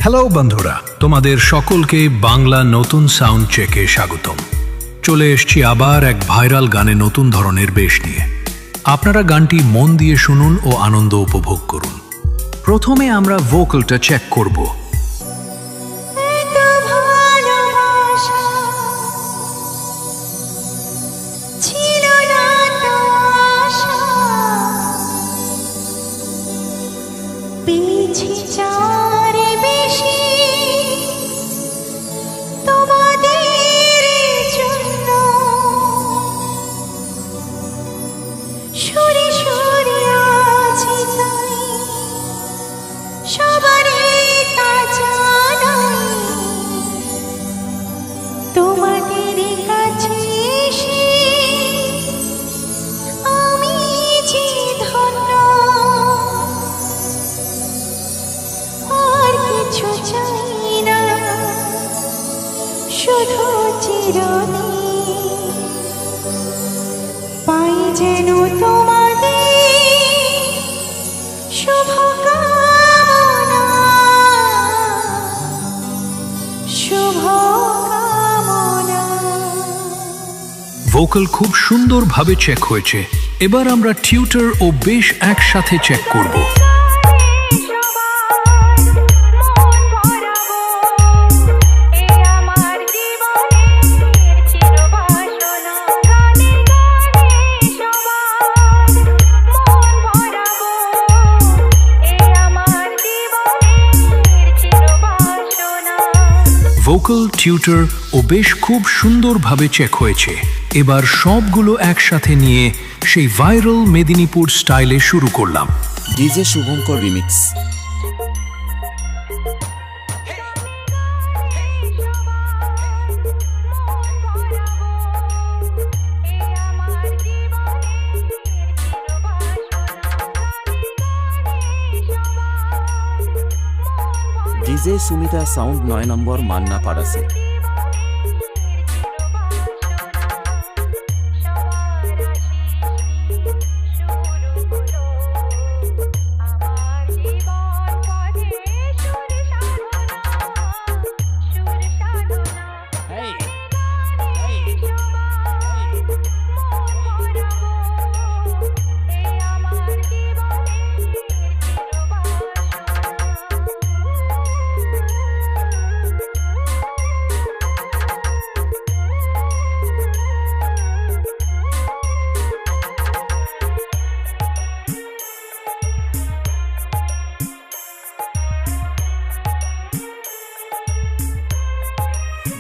Hello বন্ধুরা, তোমাদের সকলকে বাংলা নতুন সাউন্ড চেকে স্বাগতম। চলে এসেছি আবার এক ভাইরাল গানে নতুন ধরনের বেশ নিয়ে। আপনারা গানটি মন দিয়ে শুনুন ও আনন্দ উপভোগ করুন। প্রথমে আমরা ভোকালটা চেক করব। শুধু চিরদিন পাই যেন তোমাদের শুভকামনা, শুভকামনা। ভোকাল খুব সুন্দরভাবে চেক হয়েছে। এবার আমরা টিউটার ও বেশ একসাথে চেক করব। ভোকাল, টিউটার ও বেশ খুব সুন্দরভাবে চেক হয়েছে। এবার সবগুলো একসাথে নিয়ে সেই ভাইরাল মেদিনীপুর স্টাইলে শুরু করলাম। DJ Shubhankar remix. DJ Sumita sound 9 number Manna পাড়াসে।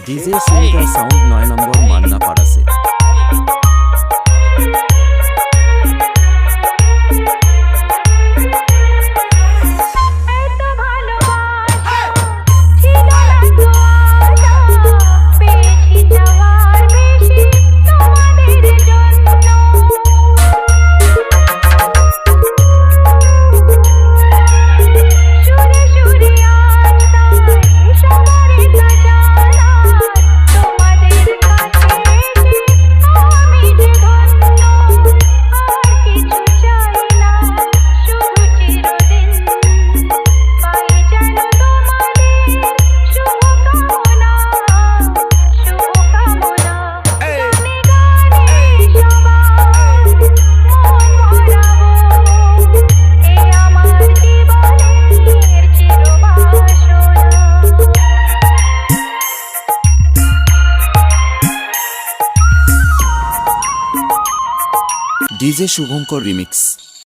DJ Sumita sound 9 number Manna পাড়াসে। DJ Shubhankar remix.